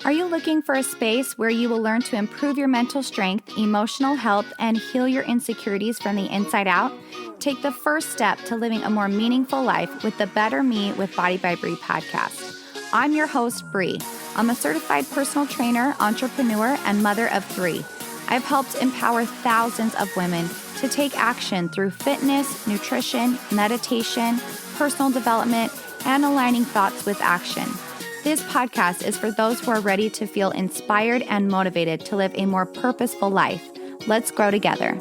Are you looking for a space where you will learn to improve your mental strength, emotional health, and heal your insecurities from the inside out? Take the first step to living a more meaningful life with the Better Me with Body by Bree podcast. I'm your host, Bree. I'm a certified personal trainer, entrepreneur, and mother of 3. I've helped empower thousands of women to take action through fitness, nutrition, meditation, personal development, and aligning thoughts with action. This podcast is for those who are ready to feel inspired and motivated to live a more purposeful life. Let's grow together.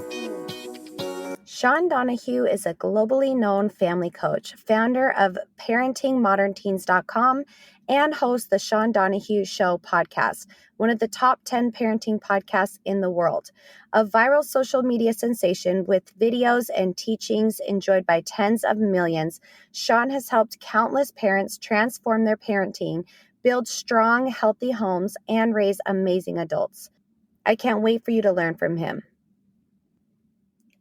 Sean Donahue is a globally known family coach, founder of parentingmodernteens.com, and hosts the Sean Donahue Show podcast, one of the top 10 parenting podcasts in the world. A viral social media sensation with videos and teachings enjoyed by tens of millions, Sean has helped countless parents transform their parenting, build strong, healthy homes, and raise amazing adults. I can't wait for you to learn from him.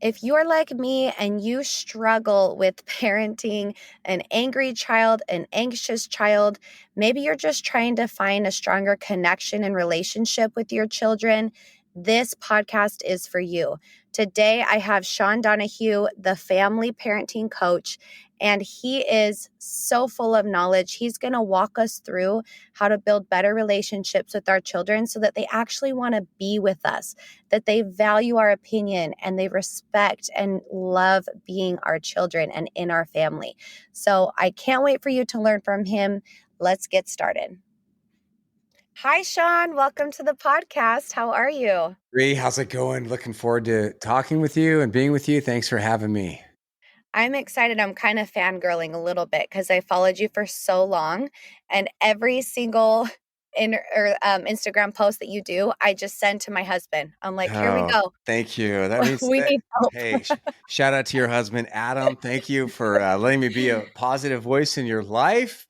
If you're like me and you struggle with parenting an angry child, an anxious child, maybe you're just trying to find a stronger connection and relationship with your children, this podcast is for you. Today, I have Sean Donahue, the family parenting coach, and he is so full of knowledge. He's going to walk us through how to build better relationships with our children so that they actually want to be with us, that they value our opinion and they respect and love being our children and in our family. So I can't wait for you to learn from him. Let's get started. Hi, Sean. Welcome to the podcast. How are you? Bree, how's it going? Looking forward to talking with you and being with you. Thanks for having me. I'm excited. I'm kind of fangirling a little bit because I followed you for so long, and every single Instagram post that you do, I just send to my husband. I'm like, here we go. Thank you. That means we need help. Hey, shout out to your husband, Adam. Thank you for letting me be a positive voice in your life.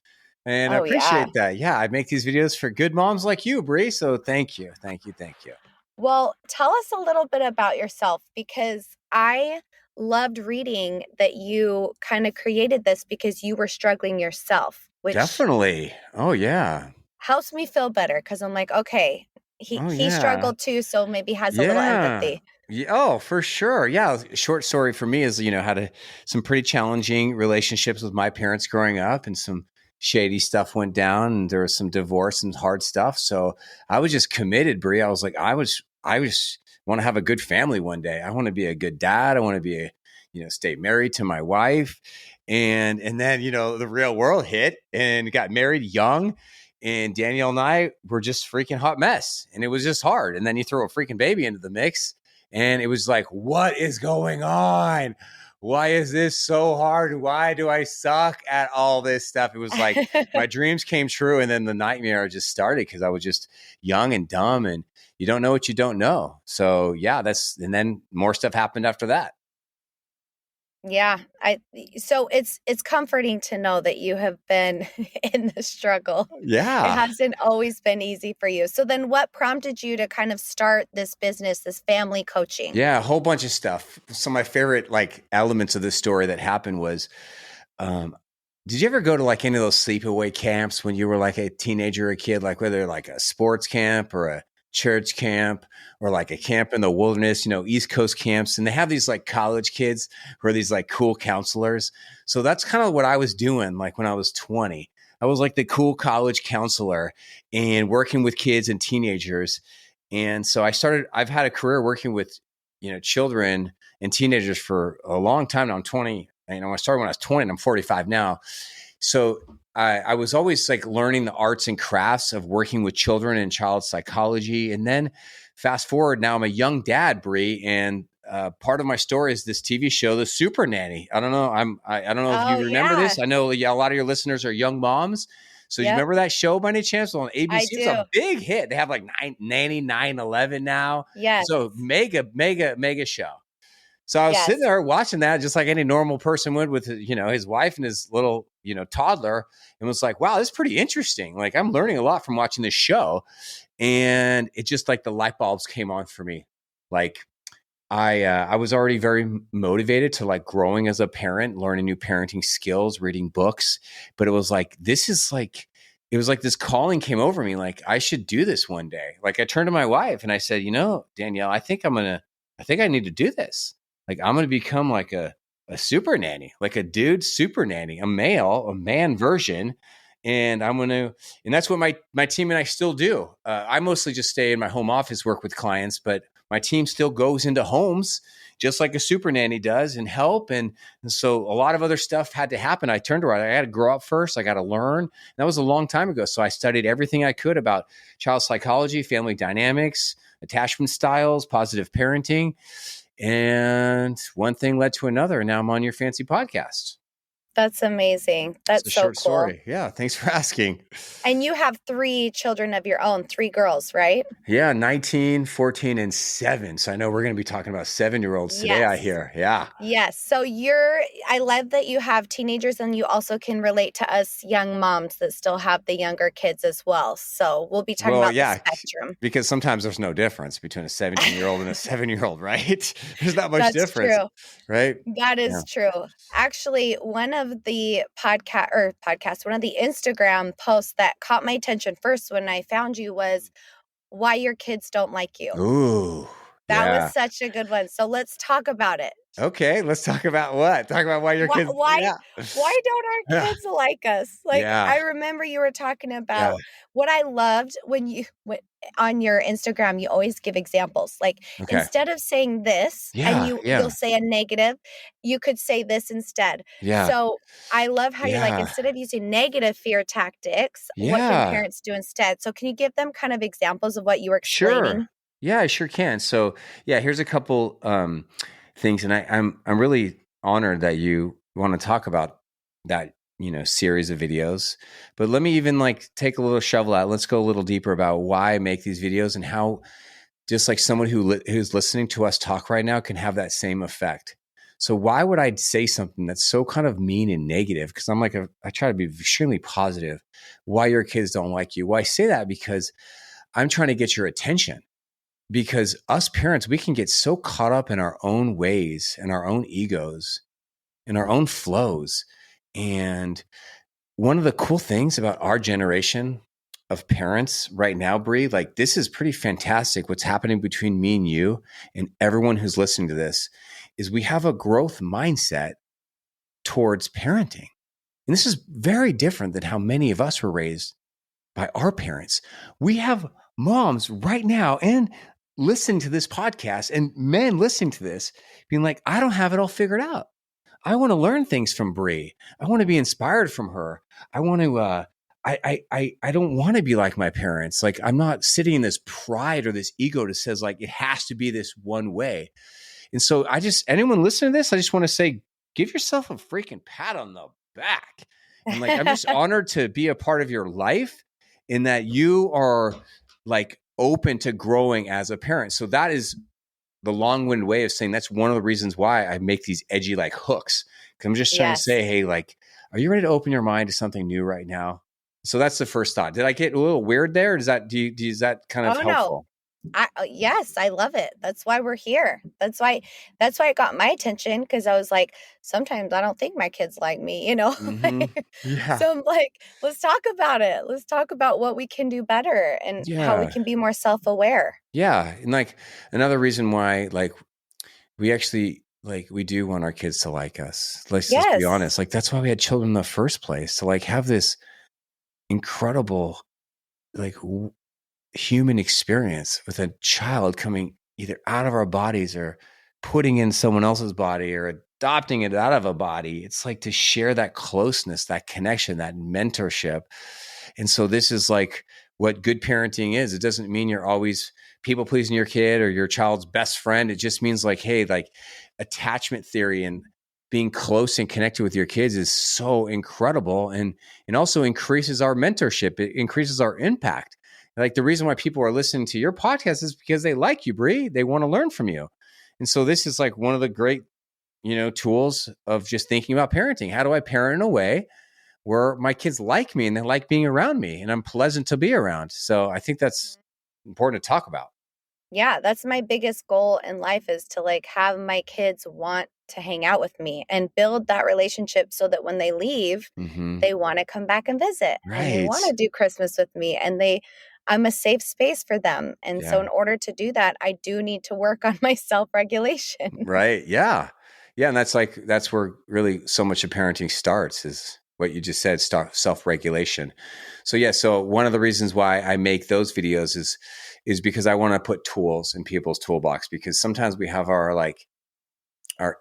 And I appreciate that. Yeah, I make these videos for good moms like you, Bree. So thank you. Thank you. Thank you. Well, tell us a little bit about yourself, because I loved reading that you kind of created this because you were struggling yourself, which Definitely. Oh, yeah. helps me feel better because I'm like, okay, he struggled too, so maybe has a little empathy. Yeah, oh, for sure. Yeah. Short story for me is, had some pretty challenging relationships with my parents growing up, and some shady stuff went down, and there was some divorce and hard stuff. So I was just committed, Brie. I was like, I want to have a good family one day. I want to be a good dad. I want to be stay married to my wife. And then, the real world hit and got married young. And Danielle and I were just freaking hot mess. And it was just hard. And then you throw a freaking baby into the mix. And it was like, what is going on? Why is this so hard? Why do I suck at all this stuff? It was like my dreams came true. And then the nightmare just started because I was just young and dumb, and you don't know what you don't know. So yeah, and then more stuff happened after that. Yeah. So it's comforting to know that you have been in the struggle. Yeah. It hasn't always been easy for you. So then what prompted you to kind of start this business, this family coaching? Yeah, a whole bunch of stuff. So my favorite elements of this story that happened was, did you ever go to any of those sleepaway camps when you were like a teenager or a kid, whether a sports camp or a church camp or a camp in the wilderness, East Coast camps? And they have these college kids who are these cool counselors. So that's kind of what I was doing. When I was 20, I was the cool college counselor and working with kids and teenagers. And so I've had a career working with, children and teenagers for a long time now. I'm 20, I started when I was 20 and I'm 45 now. So I was always learning the arts and crafts of working with children and child psychology. And then fast forward, now I'm a young dad, Bree, and part of my story is this TV show, The Super Nanny. I don't know. I don't know if you remember this. I know a lot of your listeners are young moms. So you remember that show by any chance? On ABC, it's a big hit. They have Nanny 9/11 now. Yeah. So mega show. So I was sitting there watching that just like any normal person would with, his wife and his little, toddler, and was like, wow, this is pretty interesting. I'm learning a lot from watching this show. And it just the light bulbs came on for me. I was already very motivated to growing as a parent, learning new parenting skills, reading books. But it was this is it was like this calling came over me, like I should do this one day. Like I turned to my wife and I said, Danielle, I think I need to do this. Like I'm going to become like a super nanny, like a dude super nanny, a man version. And and that's what my team and I still do. I mostly just stay in my home office, work with clients, but my team still goes into homes just like a super nanny does and help. And so a lot of other stuff had to happen. I turned to her. I had to grow up first. I got to learn. That was a long time ago. So I studied everything I could about child psychology, family dynamics, attachment styles, positive parenting. And one thing led to another. And now I'm on your fancy podcast. That's amazing. That's It's a so short cool. story. Yeah. Thanks for asking. And you have 3 children of your own, 3 girls, right? Yeah. 19, 14, and 7. So I know we're going to be talking about 7-year-olds today, I hear. Yeah. Yes. So I love that you have teenagers and you also can relate to us young moms that still have the younger kids as well. So we'll be talking about the spectrum. Because sometimes there's no difference between a 17-year-old and a 7-year-old, right? There's not much That's difference, true. right? That is true. Actually, one of the one of the Instagram posts that caught my attention first when I found you was why your kids don't like you. Ooh. That was such a good one. So let's talk about it. Okay, let's talk about what? Talk about why your kids. Why don't our kids like us? Like I remember you were talking about what I loved when on your Instagram, you always give examples. Like instead of saying this and you'll say a negative, you could say this instead. Yeah. So I love how you're like, instead of using negative fear tactics, what can parents do instead? So can you give them kind of examples of what you were explaining? Sure. Yeah, I sure can. So here's a couple things. And I'm really honored that you want to talk about that, series of videos. But let me even take a little shovel out. Let's go a little deeper about why I make these videos and how just like someone who's listening to us talk right now can have that same effect. So why would I say something that's so kind of mean and negative? Because I try to be extremely positive. Why your kids don't like you? Well, I say that because I'm trying to get your attention. Because us parents, we can get so caught up in our own ways and our own egos and our own flows. And one of the cool things about our generation of parents right now, Bree, this is pretty fantastic. What's happening between me and you and everyone who's listening to this is we have a growth mindset towards parenting. And this is very different than how many of us were raised by our parents. We have moms right now and listening to this podcast and men listening to this being like, I don't have it all figured out. I want to learn things from Bree. I want to be inspired from her. I want to, I don't want to be like my parents. Like I'm not sitting in this pride or this ego that says it has to be this one way. And so anyone listening to this, I just want to say, give yourself a freaking pat on the back. And I'm just honored to be a part of your life in that you are open to growing as a parent. So that is the long-winded way of saying that's one of the reasons why I make these edgy hooks. Because I'm just trying to say, hey, are you ready to open your mind to something new right now? So that's the first thought. Did I get a little weird there? Is that kind of helpful? No. Yes, I love it. That's why we're here. That's why it got my attention, because I was like, sometimes I don't think my kids like me, Mm-hmm. Yeah. So I'm like, let's talk about it. Let's talk about what we can do better and how we can be more self-aware. Yeah. And another reason why we actually we do want our kids to like us. Let's be honest. That's why we had children in the first place, to have this incredible human experience with a child coming either out of our bodies or putting in someone else's body or adopting it out of a body. It's to share that closeness, that connection, that mentorship. And so this is what good parenting is. It doesn't mean you're always people pleasing your kid or your child's best friend. It just means hey, attachment theory and being close and connected with your kids is so incredible and also increases our mentorship. It increases our impact. The reason why people are listening to your podcast is because they like you, Bree. They want to learn from you. And so this is one of the great, tools of just thinking about parenting. How do I parent in a way where my kids like me and they like being around me and I'm pleasant to be around? So I think that's important to talk about. Yeah, that's my biggest goal in life, is to have my kids want to hang out with me and build that relationship so that when they leave, Mm-hmm. they want to come back and visit and they want Right. to do Christmas with me and I'm a safe space for them. And so Yeah. in order to do that, I do need to work on my self-regulation. Right. Yeah. Yeah. And that's where really so much of parenting starts, is what you just said, start self-regulation. So yeah. So one of the reasons why I make those videos is because I want to put tools in people's toolbox, because sometimes we have our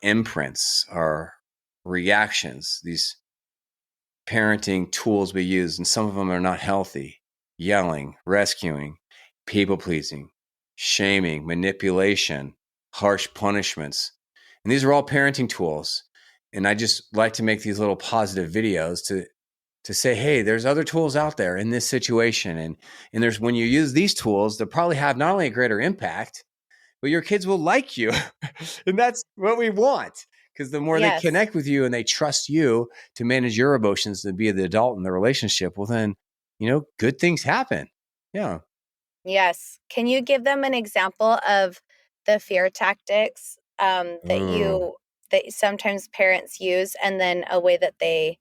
imprints, our reactions, these parenting tools we use, and some of them are not healthy. Yelling, rescuing, people pleasing, shaming, manipulation, harsh punishments. And these are all parenting tools. And I just like to make these little positive videos to say, hey, there's other tools out there in this situation. And there's, when you use these tools, they'll probably have not only a greater impact, but your kids will like you. And that's what we want. Because the more they Yes. connect with you and they trust you to manage your emotions and be the adult in the relationship, well, then, good things happen. Yeah. Yes. Can you give them an example of the fear tactics Oh, that sometimes parents use, and then a way that they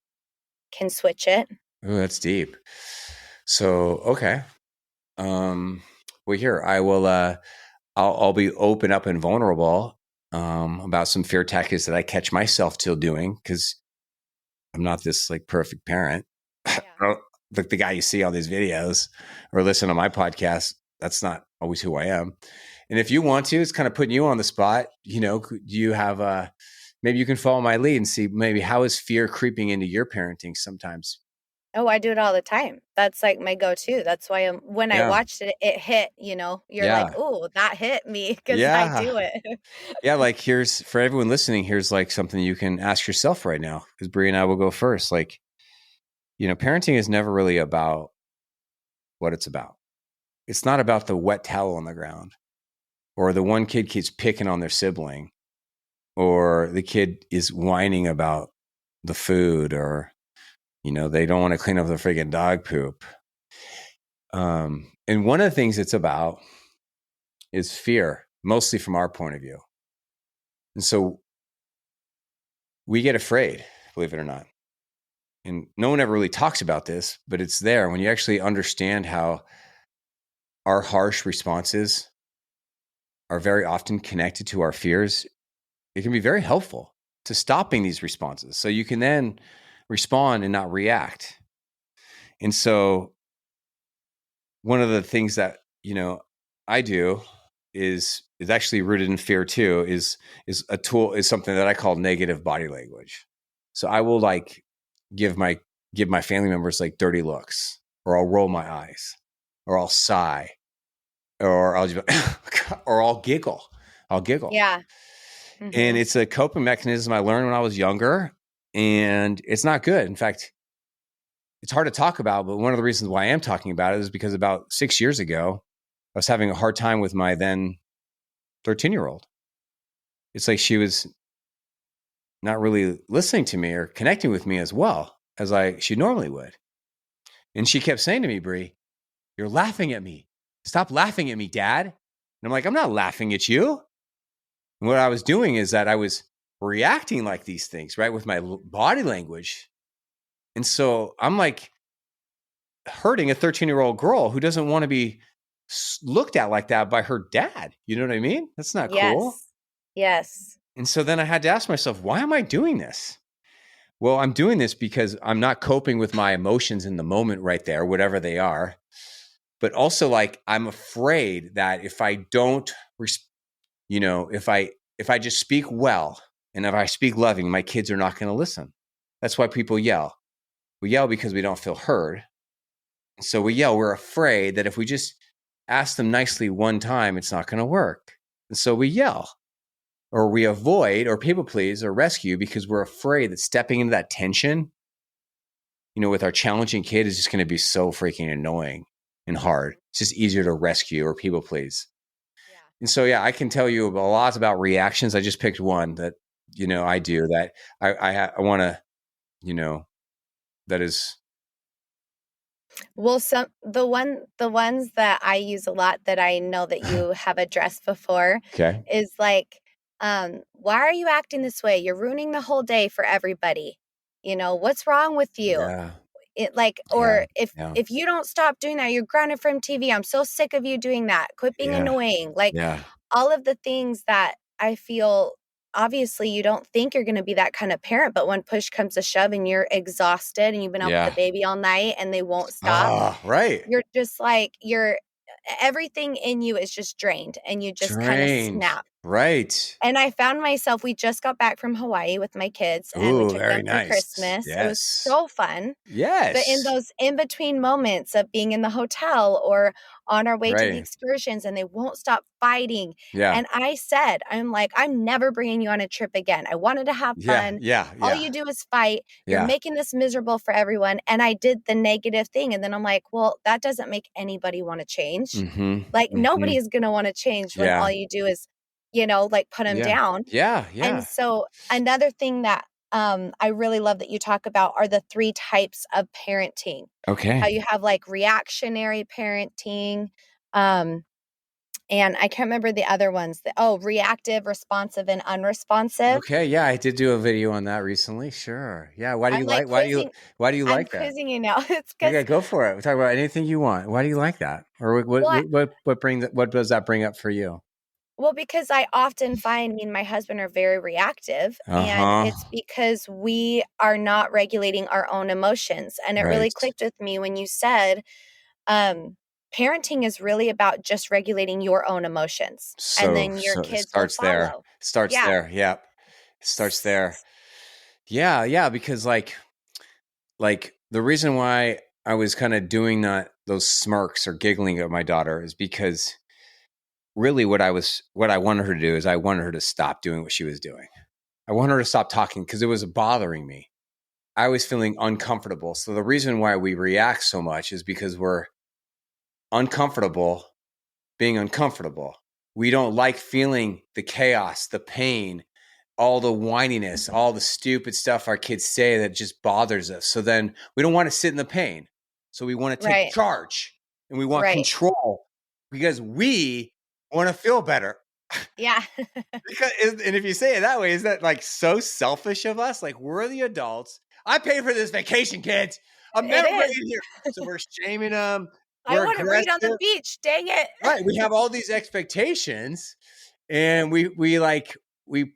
can switch it? that's deep. So, okay. Well, here, I'll be open up and vulnerable about some fear tactics that I catch myself still doing, because I'm not this like perfect parent. Yeah. Like the guy you see on these videos or listen to my podcast, that's not always who I am. And if you want to, it's kind of putting you on the spot. Do you have maybe you can follow my lead and see maybe how is fear creeping into your parenting sometimes? Oh, I do it all the time. That's like my go-to. That's why when I Yeah. watched it, it hit, you're like, Yeah. oh, that hit me because I Yeah. do it. Yeah. Like, here's for everyone listening, here's like something you can ask yourself right now, because Bree and I will go first. Like, parenting is never really about what it's about. It's not about the wet towel on the ground, or the one kid keeps picking on their sibling, or the kid is whining about the food, or they don't want to clean up the friggin' dog poop. And one of the things it's about is fear, mostly from our point of view. And so we get afraid, believe it or not. And no one ever really talks about this, but it's there. When you actually understand how our harsh responses are very often connected to our fears, it can be very helpful to stopping these responses, so you can then respond and not react. And so one of the things that I do is actually rooted in fear too, is something that I call negative body language. So I will like give my family members like dirty looks, or I'll roll my eyes, or I'll sigh, or I'll just or I'll giggle. Yeah. And Hmm. it's a coping mechanism I learned when I was younger, and it's not good. In fact, it's hard to talk about, but one of the reasons why I am talking about it is because about 6 years ago, I was having a hard time with my then 13-year-old. It's like she was not really listening to me or connecting with me as well as she normally would. And she kept saying to me, Bree, you're laughing at me. Stop laughing at me, Dad. And I'm like, I'm not laughing at you. And what I was doing is that I was reacting like these things, right, with my body language. And so I'm like hurting a 13-year-old girl who doesn't want to be looked at like that by her dad. You know what I mean? That's not cool. Yes. Yes. And so then I had to ask myself, why am I doing this? Well, I'm doing this because I'm not coping with my emotions in the moment right there, whatever they are. But also, like, I'm afraid that if I don't, if I just speak well and if I speak loving, my kids are not going to listen. That's why people yell. We yell because we don't feel heard. So we yell. We're afraid that if we just ask them nicely one time, it's not going to work. And so we yell, or we avoid, or people please, or rescue, because we're afraid that stepping into that tension, with our challenging kid, is just going to be so freaking annoying and hard. It's just easier to rescue or people please. Yeah. And so, yeah, I can tell you a lot about reactions. I just picked one that, I do that I want to, that is. Well, the ones that I use a lot that I know that you have addressed before Okay. is like Why are you acting this way? You're ruining the whole day for everybody. What's wrong with you? Yeah. Yeah. Or Yeah. if you don't stop doing that, you're grounded from TV. I'm so sick of you doing that. Quit being Yeah. annoying. Like Yeah. all of the things that I feel, obviously you don't think you're going to be that kind of parent, but when push comes to shove and you're exhausted and you've been up with the Yeah. baby all night and they won't stop, Ah, right. you're just like, everything in you is just drained and you just kind of Drained. snap. Right. And I found myself, we just got back from Hawaii with my kids and we Ooh, took them very for nice. Christmas. It was Yes. so fun. But in Yes. those in between moments of being in the hotel or on our way to the Right. excursions and they won't stop fighting. Yeah. And I'm like, I'm never bringing you on a trip again. I wanted to have Yeah. fun. Yeah. All Yeah. you do is fight. You're Yeah. making this miserable for everyone. And I did the negative thing. And then I'm like, well, that doesn't make anybody want to change. Mm-hmm. Like Mm-hmm. nobody is going to want to change when Yeah. all you do is, like put them Yeah. down. Yeah. And Yeah. so another thing that I really love that you talk about are the 3 types of parenting. How Okay. you have like reactionary parenting, and I can't remember the other ones. Reactive, responsive, and unresponsive. Okay. Yeah, I did do a video on that recently. Sure. Yeah. Why do you I'm like like? Why do you? quizzing. Why do you I'm like that? quizzing you now. It's Okay, because, go for it. We talk about anything you want. Why do you like that? Or well, what does that bring up for you? because I often find me and my husband are very reactive, Uh and huh. it's because we are not regulating our own emotions. And it really Right. clicked with me when you said, um, parenting is really about just regulating your own emotions, and So then your so it kids will starts there. follow. Starts Yeah. there. Yep. It starts there. Yeah, yeah, because like the reason why I was kind of doing that those smirks or giggling at my daughter is because really what I wanted her to do is I wanted her to stop doing what she was doing. I wanted her to stop talking because it was bothering me. I was feeling uncomfortable. So the reason why we react so much is because we're uncomfortable being uncomfortable. We don't like feeling the chaos, the pain, all the whininess, all the stupid stuff our kids say that just bothers us. So then we don't want to sit in the pain. So we want to take Right. charge and we want Right. control because we want to feel better. Yeah. Because, and if you say it that way, is that like so selfish of us? Like we're the adults. I paid for this vacation, kids. I'm It never is. bringing here. So we're shaming them. I We're want to read on the aggressive. beach. Dang it. Right. We have all these expectations and we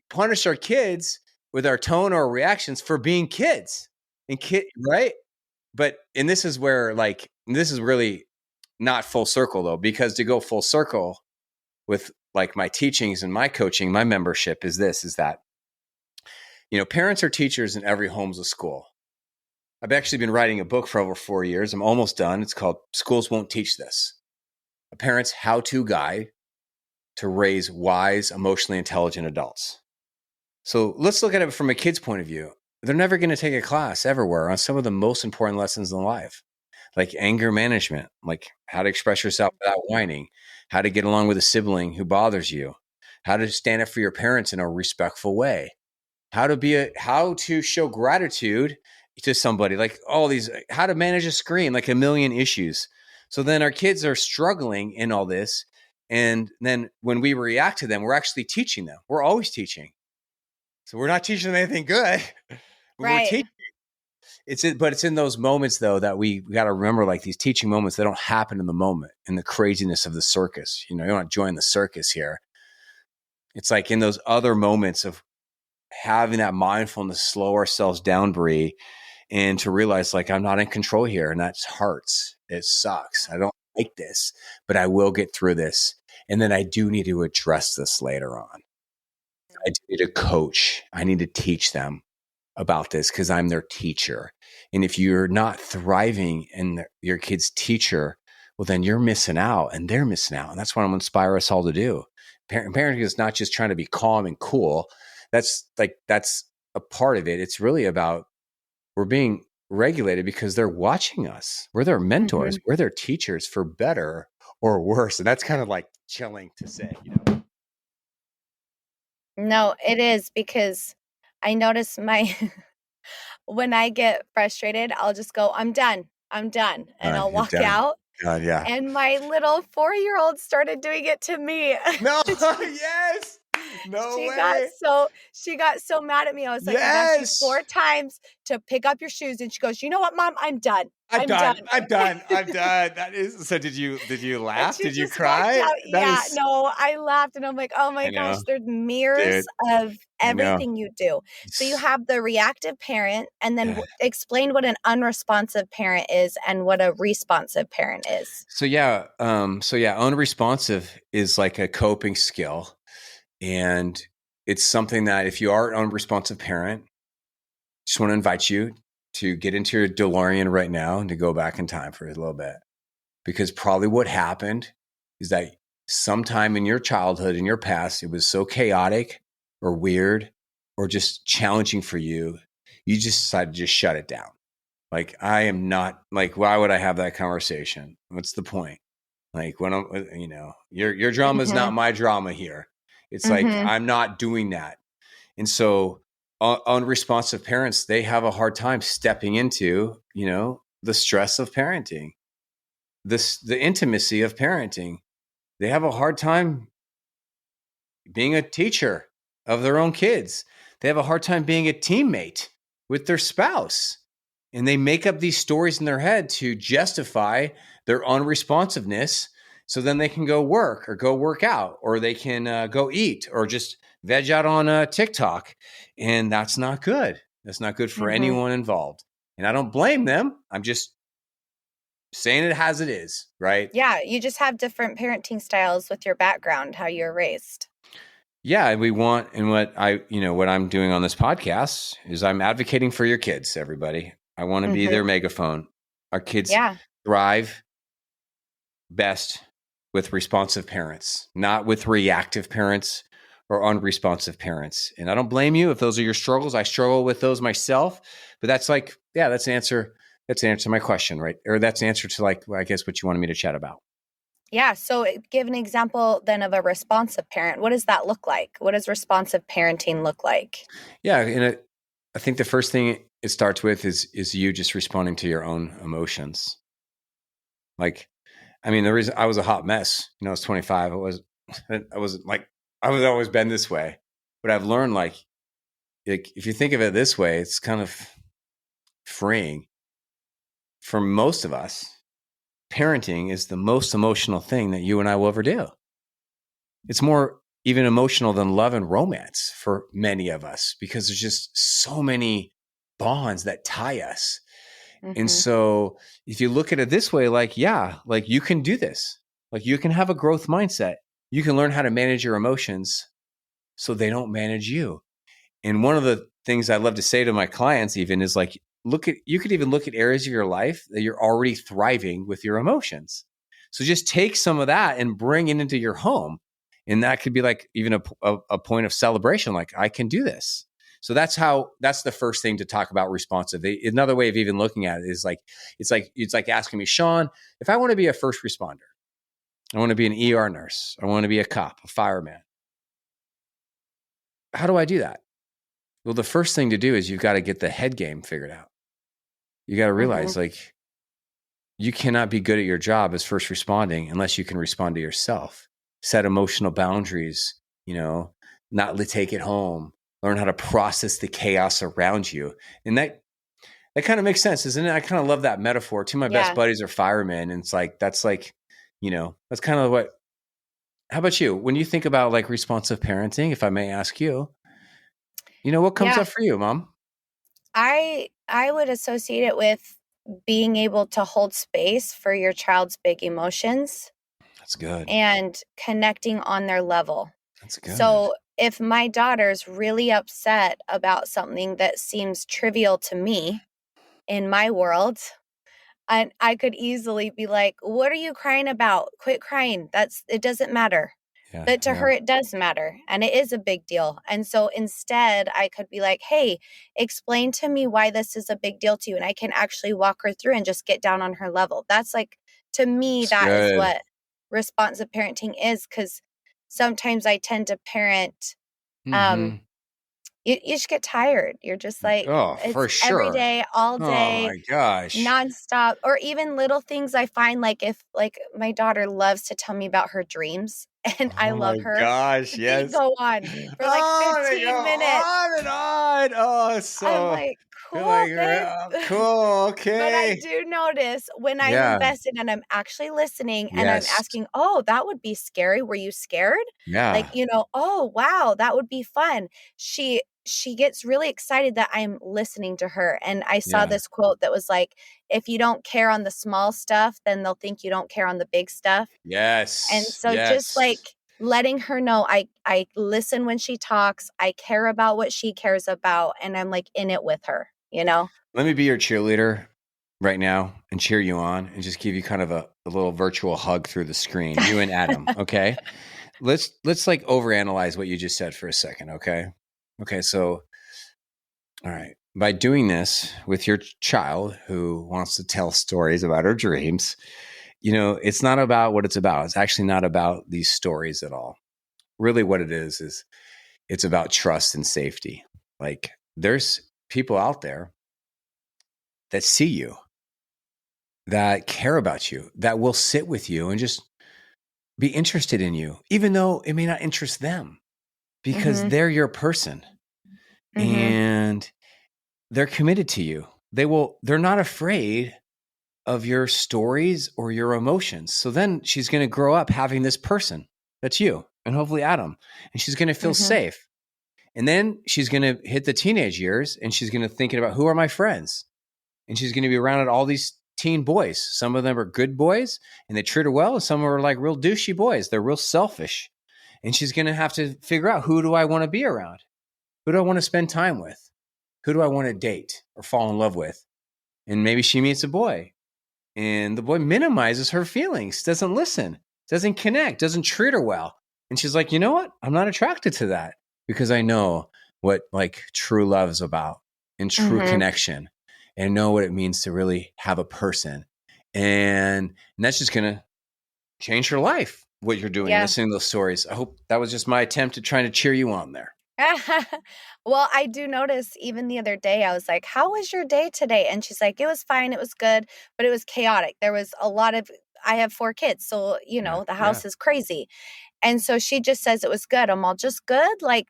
punish our kids with our tone or reactions for being kids and right. And this is where this is really not full circle though, because to go full circle with like my teachings and my coaching, my membership is that parents are teachers in every home's a school. I've actually been writing a book for over 4 years. I'm almost done. It's called Schools Won't Teach This: A Parent's How-To Guide to Raise Wise, Emotionally Intelligent Adults. So let's look at it from a kid's point of view. They're never going to take a class everywhere on some of the most important lessons in life, like anger management, like how to express yourself without whining, how to get along with a sibling who bothers you, how to stand up for your parents in a respectful way, how to show gratitude to somebody, like all these, how to manage a screen, like a million issues. So then our kids are struggling in all this. And then when we react to them, we're actually teaching them. We're always teaching. So we're not teaching them anything good. We're Right. teaching. But it's in those moments though that we got to remember, like these teaching moments, they don't happen in the moment, in the craziness of the circus. You don't want to join the circus here. It's like in those other moments of having that mindfulness, slow ourselves down, Bree, and to realize like I'm not in control here, and that hurts. It sucks. I don't like this, but I will get through this. And then I do need to address this later on. I do need to coach. I need to teach them about this because I'm their teacher. And if you're not thriving in your kid's teacher, well, then you're missing out and they're missing out. And that's what I'm going to inspire us all to do. Parenting is not just trying to be calm and cool. That's a part of it. It's really about we're being regulated because they're watching us. We're their mentors. Mhm. We're their teachers for better or worse. And that's kind of like chilling to say. No, it is because I notice when I get frustrated, I'll just go, I'm done. I'm done. And I'll You're walk done. out. Yeah. And my little 4-year-old started doing it to me. No, yes. No She got way. so mad at me. I was like, I've asked you Yes. 4 times to pick up your shoes. And she goes, you know what, Mom? I'm done. I'm done. done. That is so. Did you And laugh? she Did you just walked cry? out. That Yeah, is, no, I laughed and I'm like, oh my I gosh, know, they're mirrors dude. of I know. everything you do. So you have the reactive parent, and then Yeah. explain what an unresponsive parent is and what a responsive parent is. Unresponsive is like a coping skill, and it's something that if you are an unresponsive parent, just want to invite you to get into your DeLorean right now and to go back in time for a little bit. Because probably what happened is that sometime in your childhood, in your past, it was so chaotic or weird or just challenging for you, you just decided to just shut it down. Like, I am not, like, why would I have that conversation? What's the point? Like, when I'm, your drama is not my drama here. It's like, I'm not doing that. And so unresponsive parents, they have a hard time stepping into, the stress of parenting, the intimacy of parenting. They have a hard time being a teacher of their own kids. They have a hard time being a teammate with their spouse. And they make up these stories in their head to justify their unresponsiveness. So then they can go work or go work out, or they can go eat or just veg out on TikTok. And that's not good. That's not good for anyone involved. And I don't blame them. I'm just saying it as it is, right? Yeah, you just have different parenting styles with your background, how you're raised. Yeah, we want, and what I'm doing on this podcast is I'm advocating for your kids, everybody. I want to be their megaphone. Our kids thrive best with responsive parents, not with reactive parents or unresponsive parents. And I don't blame you if those are your struggles. I struggle with those myself, but that's like, that's an answer. That's an answer to my question, right? Or that's an answer to, like, I guess what you wanted me to chat about. Yeah. So give an example then of a responsive parent. What does that look like? What does responsive parenting look like? Yeah. And I think the first thing it starts with is you just responding to your own emotions. Like, I mean, the reason I was a hot mess, I was 25. I was always been this way, but I've learned, like, if you think of it this way, it's kind of freeing. For most of us, parenting is the most emotional thing that you and I will ever do. It's more even emotional than love and romance for many of us, because there's just so many bonds that tie us. And so if you look at it this way, like, like, you can do this. Like, you can have a growth mindset. You can learn how to manage your emotions so they don't manage you. And one of the things I love to say to my clients even is, like, you could even look at areas of your life that you're already thriving with your emotions. So just take some of that and bring it into your home. And that could be like even a point of celebration. Like, I can do this. So that's the first thing to talk about responsive. Another way of even looking at it is like, it's like asking me, Sean, if I want to be a first responder, I want to be an ER nurse, I want to be a cop, a fireman, how do I do that? Well, the first thing to do is you've got to get the head game figured out. You got to realize, like, you cannot be good at your job as first responding unless you can respond to yourself, set emotional boundaries, not take it home, learn how to process the chaos around you. And that kind of makes sense, isn't it? I kind of love that metaphor. Two of my best buddies are firemen. And it's like, that's like, that's kind of what, how about you? When you think about, like, responsive parenting, if I may ask you, what comes up for you, Mom? I would associate it with being able to hold space for your child's big emotions. That's good. And connecting on their level. That's good. So if my daughter's really upset about something that seems trivial to me in my world, and I could easily be like, what are you crying about? Quit crying. It doesn't matter. But to her, it does matter. And it is a big deal. And so instead, I could be like, hey, explain to me why this is a big deal to you. And I can actually walk her through and just get down on her level. That's like, to me, that is what responsive parenting is. Because sometimes I tend to parent, you just get tired. You're just like, Oh, it's for every sure. day, all Oh day, my gosh. nonstop, or even little things I find, like if like my daughter loves to tell me about her dreams and I Oh my love her. gosh. They Yes. go on for like Oh, they go 15 minutes. on and on. Oh, it's I'm so like, you're cool, like, babe. cool. But I Okay. do notice when I'm Yeah. invested and I'm actually listening and I'm Yes. asking, "Oh, that would be scary. Were you scared?" Like, Yeah. "Oh, wow, that would be fun." She gets really excited that I'm listening to her. And I saw Yeah. this quote that was like, "If you don't care on the small stuff, then they'll think you don't care on the big stuff." And Yes. so just Yes. like letting her know I listen when she talks, I care about what she cares about, and I'm like in it with her, you know? Let me be your cheerleader right now and cheer you on and just give you kind of a little virtual hug through the screen. You and Adam. Okay. Let's like overanalyze what you just said for a second. Okay. Okay. So, all right. By doing this with your child who wants to tell stories about her dreams, it's not about what it's about. It's actually not about these stories at all. Really, what it is it's about trust and safety. Like, there's people out there that see you, that care about you, that will sit with you and just be interested in you, even though it may not interest them because Mhm. they're your person Mhm. and they're committed to you. They're not afraid of your stories or your emotions. So then she's going to grow up having this person that's you and hopefully Adam, and she's going to feel Mhm. safe. And then she's going to hit the teenage years and she's going to thinking about who are my friends. And she's going to be around all these teen boys. Some of them are good boys and they treat her well. And some are like real douchey boys. They're real selfish. And she's going to have to figure out, who do I want to be around? Who do I want to spend time with? Who do I want to date or fall in love with? And maybe she meets a boy and the boy minimizes her feelings, doesn't listen, doesn't connect, doesn't treat her well. And she's like, you know what? I'm not attracted to that because I know what like true love is about and true Mhm. connection, and know what it means to really have a person. And that's just going to change her life, what you're doing, Yeah. listening to those stories. I hope that was just my attempt at trying to cheer you on there. Well, I do notice even the other day, I was like, "How was your day today?" And she's like, "It was fine. It was good, but it was chaotic. There was a lot of I have 4 kids, so, Yeah. the Yeah. house is crazy." And so she just says it was good. I'm all, "Just good? Like,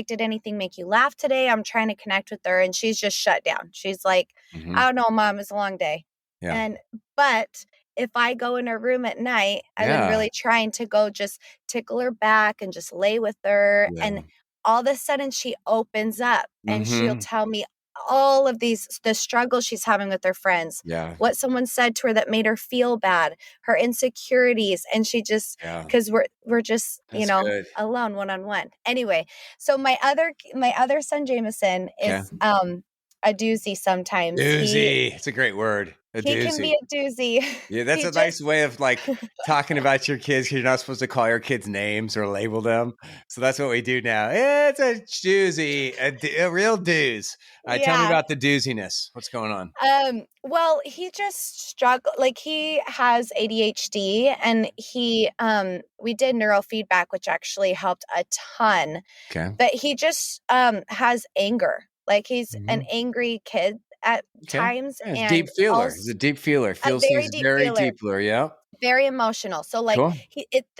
did anything make you laugh today?" I'm trying to connect with her and she's just shut down. She's like, Mm-hmm. "I don't know, mom, it's a long day." Yeah. And but if I go in her room at night, I've been Yeah. really trying to go just tickle her back and just lay with her. Yeah. And all of a sudden she opens up and she'll Mm-hmm. tell me all of the struggles she's having with her friends, Yeah. what someone said to her that made her feel bad, her insecurities, and she just Yeah. because we're just That's good. alone one-on-one. Anyway, so my other son Jameson Okay. is a doozy sometimes. Doozy. It's a great word. A He can doozy. be a doozy. Yeah, that's He a just nice way of like talking about your kids, because you're not supposed to call your kids names or label them. So that's what we do now. It's a doozy, a real dooze. Tell me yeah. about the dooziness. What's going on? Well, he just struggle like he has ADHD and we did neurofeedback, which actually helped a ton. Okay. But he just has anger. Like he's an Hmm. angry kid at Okay. times Yeah, it's deep and feeler. He's also a deep feeler. a Feels very things deep very feeler, deepler. Yeah. very emotional. So like Cool.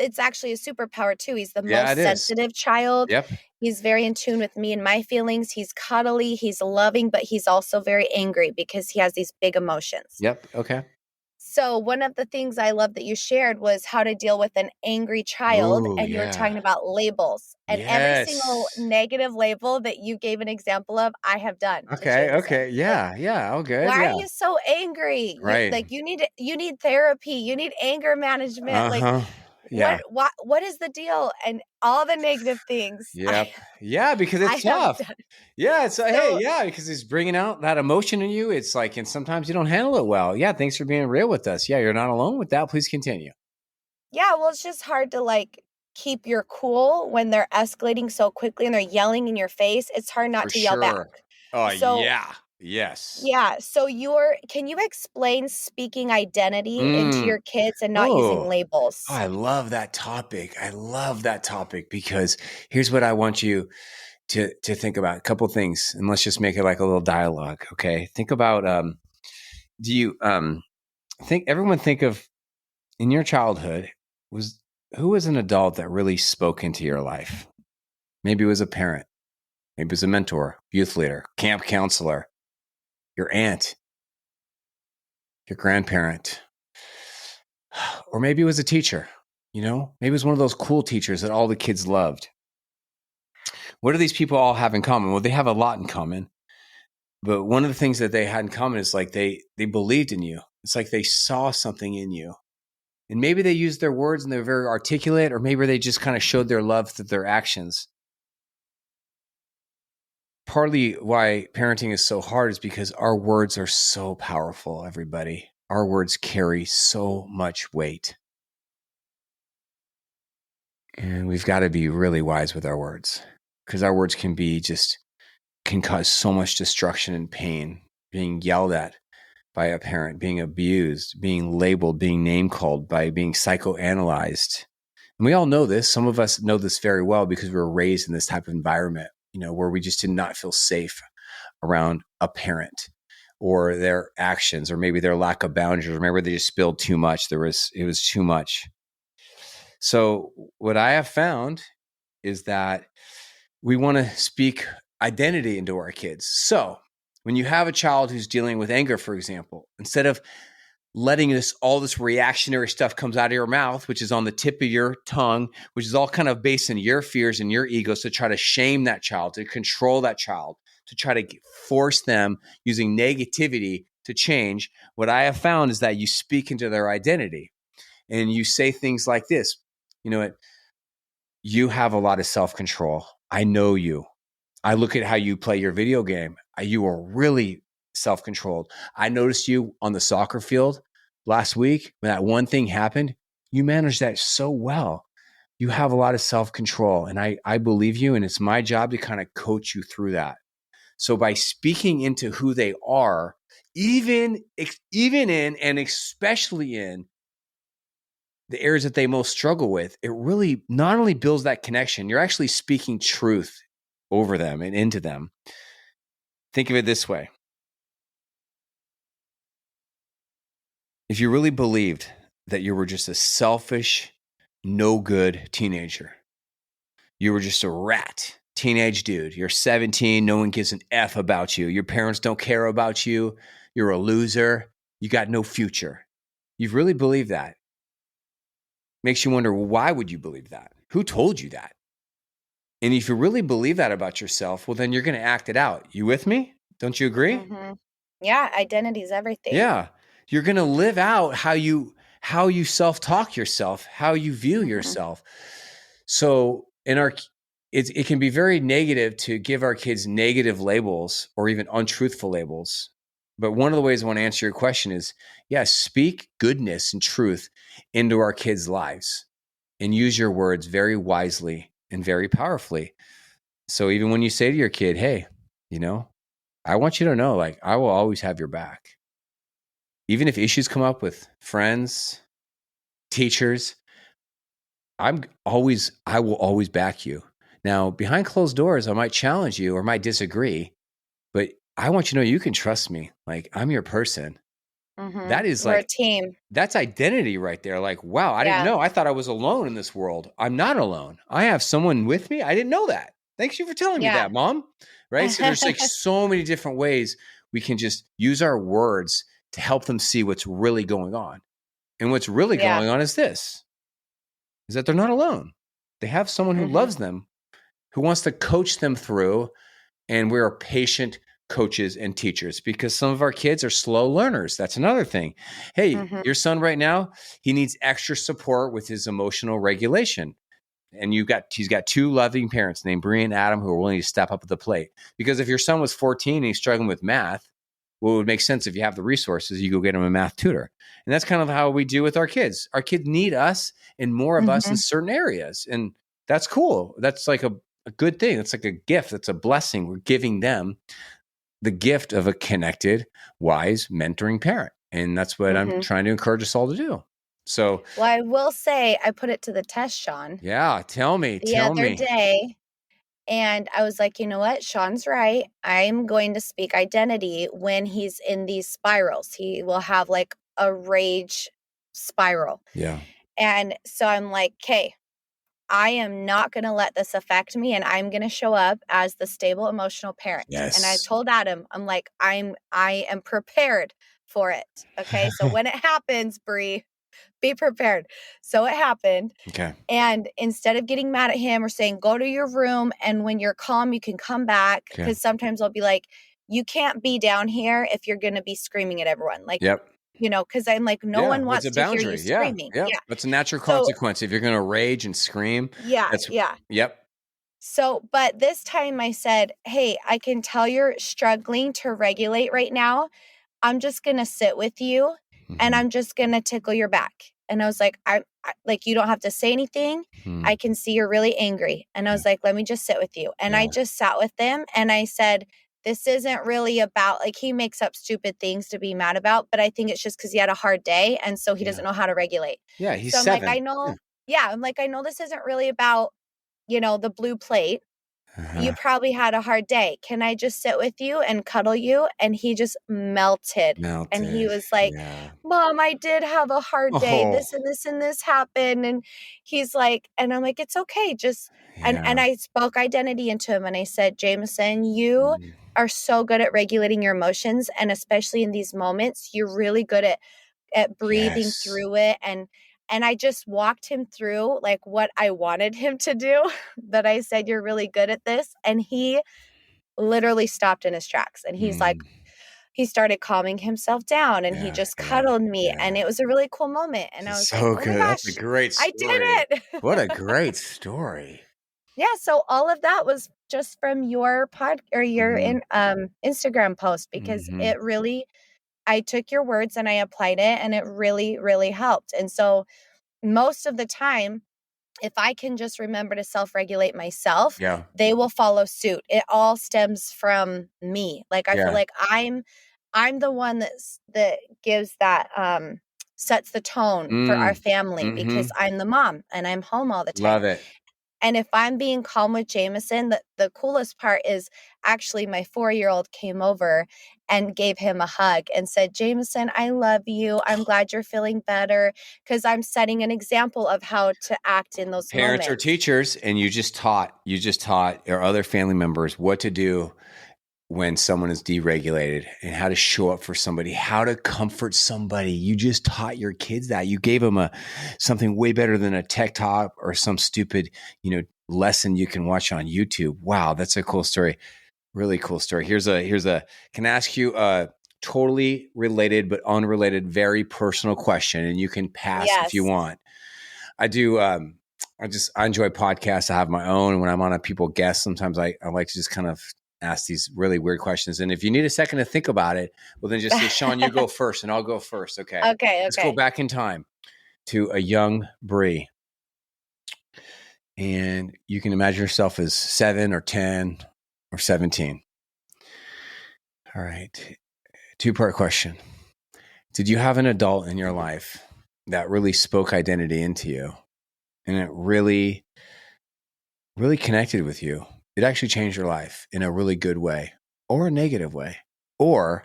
it's actually a superpower too. He's the Yeah, it most is. sensitive child. Yep. He's very in tune with me and my feelings. He's cuddly, he's loving, but he's also very angry because he has these big emotions. Yep. Okay. So one of the things I love that you shared was how to deal with an angry child, Oh, and you were yeah. talking about labels. And every single Yes. negative label that you gave an example of, I have done to Okay. Jameson. Okay. Like, Yeah. Yeah. Oh, good. why are Yeah. you so angry? Right. You need therapy. You need anger management. Like Uh-huh. Yeah. what is the deal? And all the negative things Yep. Yeah, because I it's have tough. done. Yeah, it's hey, So yeah, because it's bringing out that emotion in you. It's like, and sometimes you don't handle it well. Yeah, thanks for being real with us. Yeah, you're not alone with that. Please continue. yeah, well, it's just hard to like keep your cool when they're escalating so quickly and they're yelling in your face. It's hard not For to yell back. sure. Oh, So, yeah. Yes. yeah, so can you explain speaking identity into Mm. your kids and not using Oh, labels? I love that topic. I love that topic because here's what I want you to think about a couple things, and let's just make it like a little dialogue. Okay. Think about, do you, think of in your childhood, who was an adult that really spoke into your life? Maybe it was a parent. Maybe it was a mentor, youth leader, camp counselor, your aunt, your grandparent, or maybe it was a teacher, maybe it was one of those cool teachers that all the kids loved. What do these people all have in common? Well, they have a lot in common, but one of the things that they had in common is like they believed in you. It's like they saw something in you. And maybe they used their words and they were very articulate, or maybe they just kind of showed their love through their actions. Partly why parenting is so hard is because our words are so powerful, everybody. Our words carry so much weight. And we've got to be really wise with our words, because our words can cause so much destruction and pain. Being yelled at by a parent, being abused, being labeled, being name called, by being psychoanalyzed. And we all know this. Some of us know this very well because we were raised in this type of environment, where we just did not feel safe around a parent or their actions, or maybe their lack of boundaries, or maybe they just spilled too much. It was too much. So what I have found is that we want to speak identity into our kids. So when you have a child who's dealing with anger, for example, instead of letting all this reactionary stuff comes out of your mouth, which is on the tip of your tongue, which is all kind of based in your fears and your egos, to try to shame that child, to control that child, to try to force them using negativity to change. What I have found is that you speak into their identity and you say things like this. You have a lot of self-control. I know you. I look at how you play your video game. You are really self-controlled. I noticed you on the soccer field last week when that one thing happened. You managed that so well. You have a lot of self-control, and I believe you, and it's my job to kind of coach you through that. So by speaking into who they are, even in and especially in the areas that they most struggle with, it really not only builds that connection, you're actually speaking truth over them and into them. Think of it this way. If you really believed that you were just a selfish, no good teenager, you were just a rat, teenage dude, you're 17, no one gives an F about you, your parents don't care about you, you're a loser, you got no future. You've really believed that. Makes you wonder, well, why would you believe that? Who told you that? And if you really believe that about yourself, well, then you're going to act it out. You with me? Don't you agree? Mm-hmm. Yeah, identity is everything. Yeah. You're going to live out how you self-talk yourself, how you view yourself. So it can be very negative to give our kids negative labels or even untruthful labels. But one of the ways I want to answer your question is, speak goodness and truth into our kids' lives and use your words very wisely and very powerfully. So even when you say to your kid, hey, I want you to know, like, I will always have your back. Even if issues come up with friends, teachers, I will always back you. Now, behind closed doors, I might challenge you or might disagree, but I want you to know you can trust me. Like, I'm your person. Mm-hmm. That is We're like a team. That's identity right there. Like, wow, I didn't know. I thought I was alone in this world. I'm not alone. I have someone with me. I didn't know that. Thanks you for telling me that, Mom. Right? So there's like so many different ways we can just use our words to help them see what's really going on. And what's really going on is this, is that they're not alone. They have someone who loves them, who wants to coach them through. And we're patient coaches and teachers, because some of our kids are slow learners. That's another thing. Hey, your son right now, he needs extra support with his emotional regulation. And he's got two loving parents named Bree and Adam who are willing to step up to the plate. Because if your son was 14 and he's struggling with math, well, it would make sense if you have the resources, you go get him a math tutor. And that's kind of how we do with our kids. Our kids need us and more of us in certain areas. And that's cool. That's like a good thing. It's like a gift. It's a blessing. We're giving them the gift of a connected, wise, mentoring parent. And that's what I'm trying to encourage us all to do. So, well, I will say I put it to the test, Sean. Yeah, tell me. The other day, And I was like, you know what? Sean's right. I'm going to speak identity when he's in these spirals. He will have like a rage spiral. Yeah. And so I'm like, okay, I am not going to let this affect me, and I'm going to show up as the stable emotional parent. And I Yes. told Adam, I'm like, I am prepared for it. Okay. So when it happens, Bree, be prepared. So it happened. Okay. And instead of getting mad at him or saying, go to your room, and when you're calm, you can come back. Okay. Because sometimes I'll be like, you can't be down here if you're going to be screaming at everyone. Like, Yep. because I'm like, no one What's wants a to hear boundary? you screaming. Yeah. That's a natural So, consequence. If you're going to rage and scream, yeah. Yep. So, but this time I said, hey, I can tell you're struggling to regulate right now. I'm just going to sit with you and I'm just going to tickle your back. And I was like, I like, you don't have to say anything. I can see you're really angry. And I was like, let me just sit with you. And I just sat with them and I said, this isn't really about, like, he makes up stupid things to be mad about, but I think it's just because he had a hard day. And so he doesn't know how to regulate. Yeah. He's So I'm 7. like, I know. Yeah. I'm like, I know this isn't really about, the blue plate. You probably had a hard day. Can I just sit with you and cuddle you? And he just melted. And he was like, Mom, I did have a hard day. This and this and this happened. And he's like, and I'm like, it's okay. Just, and I spoke identity into him and I said, Jameson, you are so good at regulating your emotions. And especially in these moments, you're really good at breathing through it. And I just walked him through like what I wanted him to do, that I said, you're really good at this. And he literally stopped in his tracks. And he's like, he started calming himself down and he just cuddled me. And it was a really cool moment. And I was like, oh good. my gosh, That's a great story. I did it. What a great story. Yeah. So all of that was just from your or your Instagram post, because it really, I took your words and I applied it and it really, really helped. And so most of the time, if I can just remember to self-regulate myself, they will follow suit. It all stems from me. Like, I feel like I'm the one that gives that, sets the tone for our family, because I'm the mom and I'm home all the time. Love it. And if I'm being calm with Jameson, the coolest part is actually my 4-year-old came over and gave him a hug and said, Jameson, I love you. I'm glad you're feeling better, because I'm setting an example of how to act in those Parents moments. or teachers, and you just taught your other family members what to do when someone is deregulated and how to show up for somebody, how to comfort somebody. You just taught your kids that. You gave them something way better than a tech talk or some stupid, lesson you can watch on YouTube. Wow, that's a cool story. Really cool story. Can I ask you a totally related but unrelated, very personal question, and you can pass if you want. I do. I enjoy podcasts. I have my own. And when I'm on a people guest, sometimes I like to just kind of ask these really weird questions. And if you need a second to think about it, well, then just say, Sean, you go first and I'll go first. Okay. Okay. Let's go back in time to a young Bree. And you can imagine yourself as 7 or 10 or 17. All right. 2-part question. Did you have an adult in your life that really spoke identity into you and it really, really connected with you? It actually changed your life in a really good way or a negative way. Or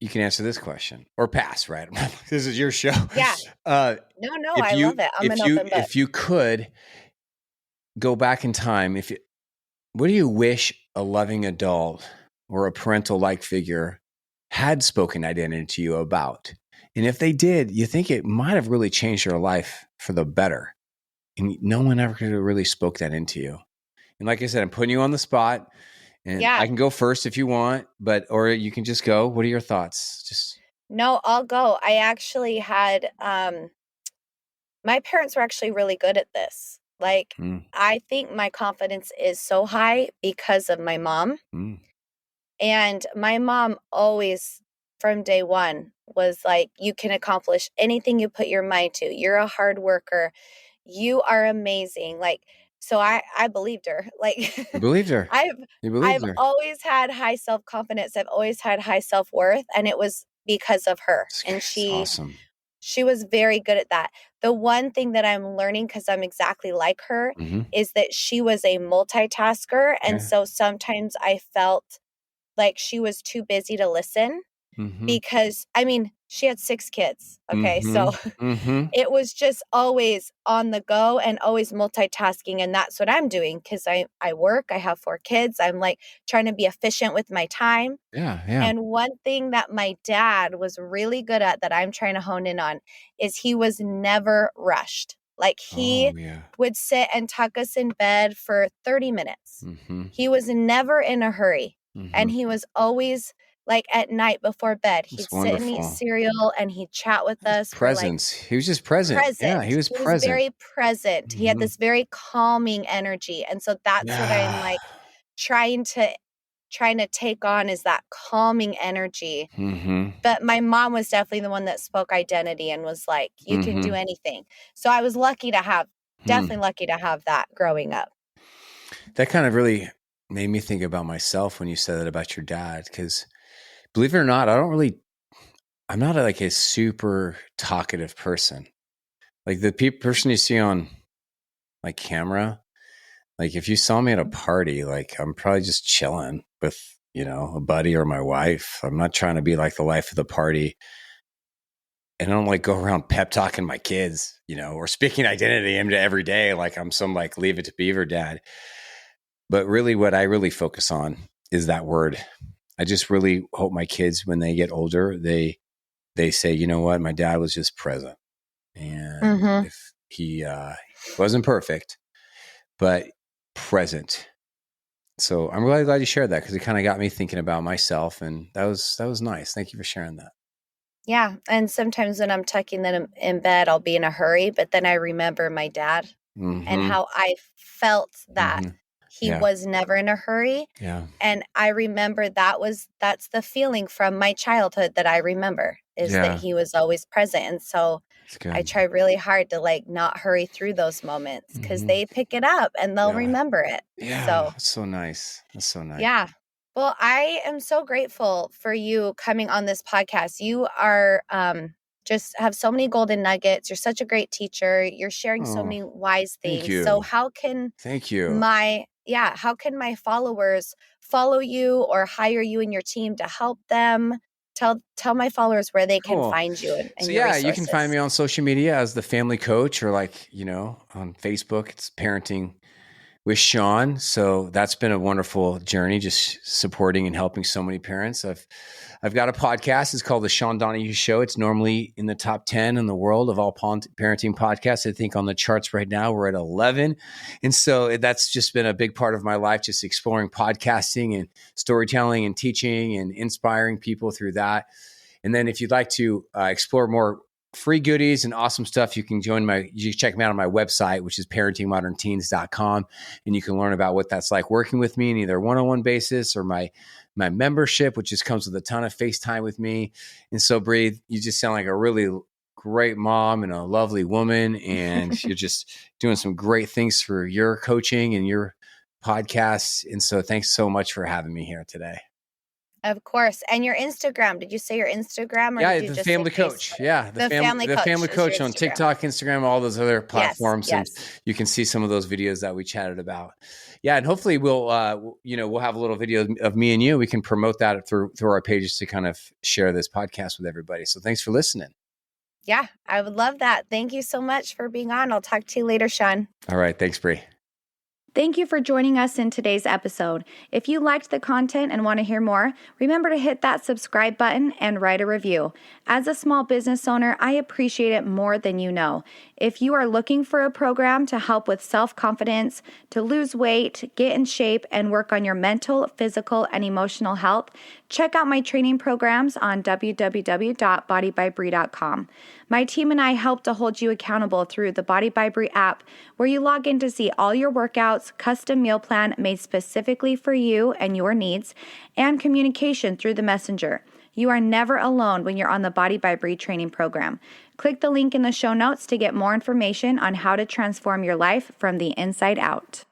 you can answer this question or pass, right? This is your show. Yeah. No, I love it. I'm an open book. If you could go back in time, what do you wish a loving adult or a parental-like figure had spoken identity to you about? And if they did, you think it might have really changed your life for the better. And no one ever could have really spoke that into you. And like I said, I'm putting you on the spot, and I can go first if you want, or you can just go. What are your thoughts? No, I'll go. I actually had, my parents were actually really good at this. Like, I think my confidence is so high because of my mom. And my mom always, from day one, was like, you can accomplish anything you put your mind to. You're a hard worker. You are amazing. Like, so I believed her. Like, You believed her. I've always had high self-confidence. I've always had high self-worth. And it was because of her. And awesome. She was very good at that. The one thing that I'm learning, because I'm exactly like her, is that she was a multitasker. And so sometimes I felt like she was too busy to listen because, I mean, she had 6 kids. Okay. So it was just always on the go and always multitasking. And that's what I'm doing because I work, I have 4 kids. I'm like trying to be efficient with my time. Yeah. And one thing that my dad was really good at that I'm trying to hone in on is he was never rushed. Like he would sit and tuck us in bed for 30 minutes. He was never in a hurry. And he was always like at night before bed, he'd sit and eat cereal and he'd chat with us. Presence. He was just present. Yeah, he was present. He was very present. He had this very calming energy. And so that's what I'm like trying to take on is that calming energy. But my mom was definitely the one that spoke identity and was like, you can do anything. So I was definitely lucky to have that growing up. That kind of really made me think about myself when you said that about your dad, because believe it or not, I'm not like a super talkative person. Like the person you see on like camera, like if you saw me at a party, like I'm probably just chilling with, a buddy or my wife. I'm not trying to be like the life of the party. And I don't like go around pep talking my kids, or speaking identity into every day. Like I'm some like leave it to Beaver dad. But really what I really focus on is that word. I just really hope my kids, when they get older, they say, you know what, my dad was just present. And if he wasn't perfect, but present. So I'm really glad you shared that because it kind of got me thinking about myself. And that was nice. Thank you for sharing that. Yeah. And sometimes when I'm tucking them in bed, I'll be in a hurry, but then I remember my dad and how I felt that he was never in a hurry. Yeah. And I remember that's the feeling from my childhood that I remember is that he was always present. And so I try really hard to like not hurry through those moments because they pick it up and they'll remember it. Yeah. So that's so nice. That's so nice. Yeah. Well, I am so grateful for you coming on this podcast. You are just have so many golden nuggets. You're such a great teacher. You're sharing so many wise things. Thank you. So how can how can my followers follow you or hire you and your team to help them? Tell my followers where they can find you and so your resources. You can find me on social media as the family coach or like, on Facebook, it's Parenting with Sean. So that's been a wonderful journey, just supporting and helping so many parents. I've got a podcast. It's called The Sean Donahue Show. It's normally in the top 10 in the world of all parenting podcasts. I think on the charts right now, we're at 11. And so that's just been a big part of my life, just exploring podcasting and storytelling and teaching and inspiring people through that. And then if you'd like to explore more free goodies and awesome stuff, you can check me out on my website, which is parentingmodernteens.com. And you can learn about what that's like working with me in either one-on-one basis or my membership, which just comes with a ton of FaceTime with me. And so Breathe, you just sound like a really great mom and a lovely woman. And you're just doing some great things for your coaching and your podcasts. And so thanks so much for having me here today. Of course. And your Instagram, did you say your Instagram? Or yeah, did you the just family coach. Facebook? Yeah, the family coach on TikTok, Instagram, all those other platforms. Yes. And you can see some of those videos that we chatted about. Yeah. And hopefully we'll have a little video of me and you. We can promote that through our pages to kind of share this podcast with everybody. So thanks for listening. Yeah, I would love that. Thank you so much for being on. I'll talk to you later, Sean. All right. Thanks, Bree. Thank you for joining us in today's episode. If you liked the content and want to hear more, remember to hit that subscribe button and write a review. As a small business owner, I appreciate it more than you know. If you are looking for a program to help with self-confidence, to lose weight, get in shape, and work on your mental, physical, and emotional health, check out my training programs on www.bodybybree.com. My team and I help to hold you accountable through the Body by Bree app, where you log in to see all your workouts, custom meal plan made specifically for you and your needs, and communication through the messenger. You are never alone when you're on the Body by Bree training program. Click the link in the show notes to get more information on how to transform your life from the inside out.